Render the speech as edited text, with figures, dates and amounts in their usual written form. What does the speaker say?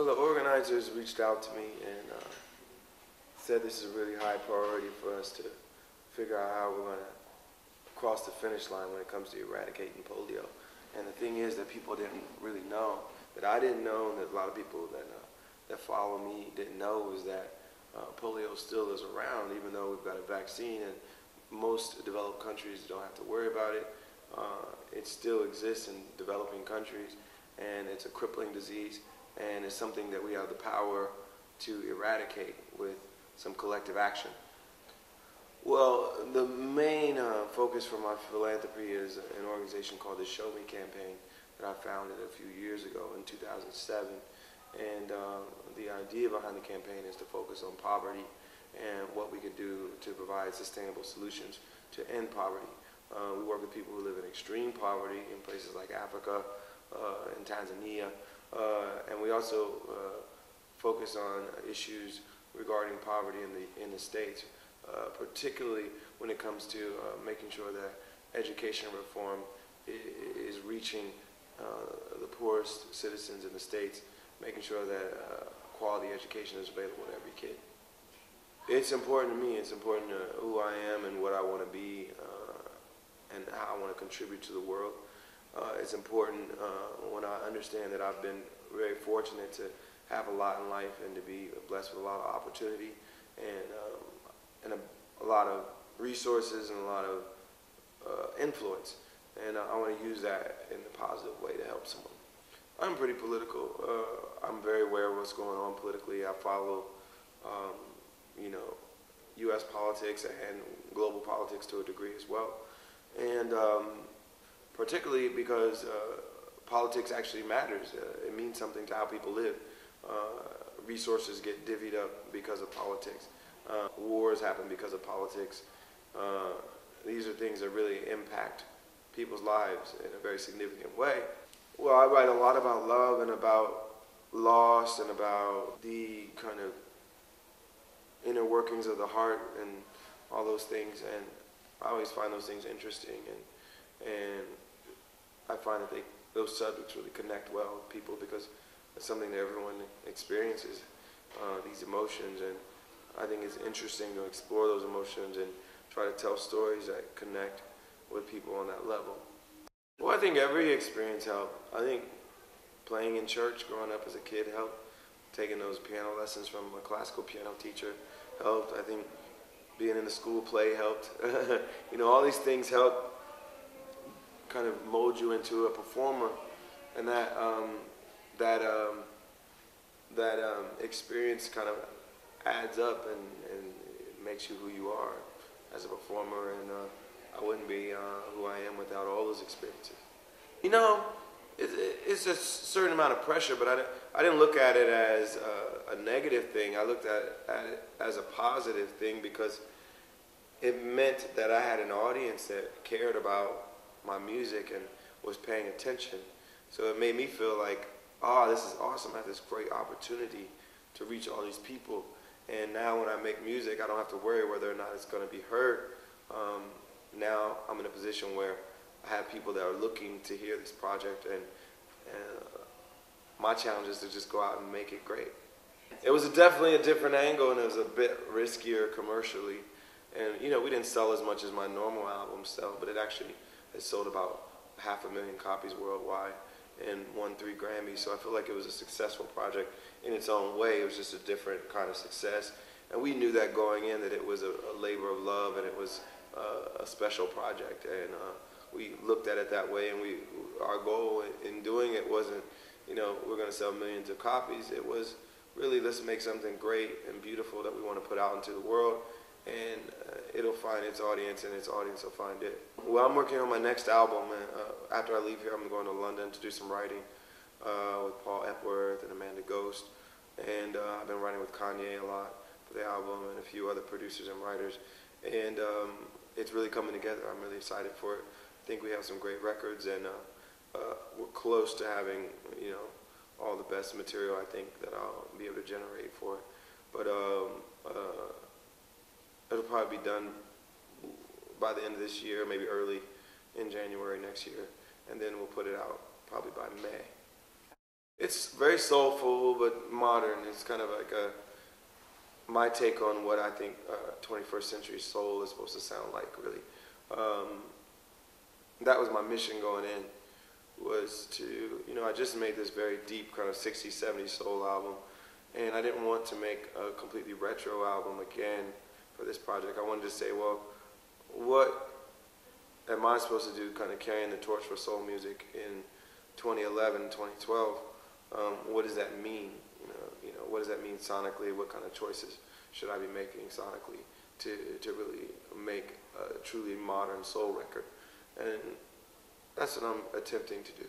Well, the organizers reached out to me and said this is a really high priority for us to figure out how we're going to cross the finish line when it comes to eradicating polio. And the thing is that people didn't really know, that I didn't know, and that a lot of people that follow me didn't know, is that polio still is around, even though we've got a vaccine and most developed countries don't have to worry about it. It still exists in developing countries, and it's a crippling disease, and it's something that we have the power to eradicate with some collective action. Well, the main focus for my philanthropy is an organization called the Show Me campaign that I founded a few years ago in 2007. And the idea behind the campaign is to focus on poverty and what we could do to provide sustainable solutions to end poverty. We work with people who live in extreme poverty in places like Africa, in Tanzania, and we also focus on issues regarding poverty in the States, particularly when it comes to making sure that education reform is reaching the poorest citizens in the States, making sure that quality education is available to every kid. It's important to me. It's important to who I am and what I want to be and how I want to contribute to the world. It's important when I understand that I've been very fortunate to have a lot in life and to be blessed with a lot of opportunity and a lot of resources and a lot of influence. And I want to use that in a positive way to help someone. I'm pretty political. I'm very aware of what's going on politically. I follow, U.S. politics and global politics to a degree as well. And particularly because politics actually matters. It means something to how people live. Resources get divvied up because of politics. Wars happen because of politics. These are things that really impact people's lives in a very significant way. Well, I write a lot about love and about loss and about the kind of inner workings of the heart and all those things, and I always find those things interesting, and I find that those subjects really connect well with people because it's something that everyone experiences, these emotions, and I think it's interesting to explore those emotions and try to tell stories that connect with people on that level. Well, I think every experience helped. I think playing in church growing up as a kid helped. Taking those piano lessons from a classical piano teacher helped. I think being in the school play helped. All these things help kind of mold you into a performer, and that experience kind of adds up and it makes you who you are as a performer, and I wouldn't be who I am without all those experiences. It's a certain amount of pressure, but I didn't look at it as a negative thing. I looked at it as a positive thing because it meant that I had an audience that cared about my music and was paying attention. So it made me feel like, this is awesome. I have this great opportunity to reach all these people. And now when I make music, I don't have to worry whether or not it's going to be heard. Now I'm in a position where I have people that are looking to hear this project, and my challenge is to just go out and make it great. It was definitely a different angle, and it was a bit riskier commercially. And we didn't sell as much as my normal albums sell, but it actually has sold about 500,000 copies worldwide and won 3 Grammys. So I feel like it was a successful project in its own way. It was just a different kind of success. And we knew that going in, that it was a labor of love, and it was a special project. And we looked at it that way, and our goal in doing it wasn't, we're going to sell millions of copies. It was really, let's make something great and beautiful that we want to put out into the world, and it'll find its audience, and its audience will find it. Well, I'm working on my next album, and after I leave here, I'm going to London to do some writing with Paul Epworth and Amanda Ghost, and I've been writing with Kanye a lot for the album and a few other producers and writers, and it's really coming together. I'm really excited for it. I think we have some great records, and we're close to having, all the best material I think that I'll be able to generate for it. But it'll probably be done by the end of this year, maybe early in January next year, and then we'll put it out probably by May. It's very soulful but modern. It's kind of like my take on what I think 21st century soul is supposed to sound like, really. That was my mission going in, was to, I just made this very deep kind of 60s, 70s soul album, and I didn't want to make a completely retro album again for this project. I wanted to say, well, what am I supposed to do, kind of carrying the torch for soul music in 2011, 2012? What does that mean? What does that mean sonically? What kind of choices should I be making sonically to really make a truly modern soul record? And that's what I'm attempting to do.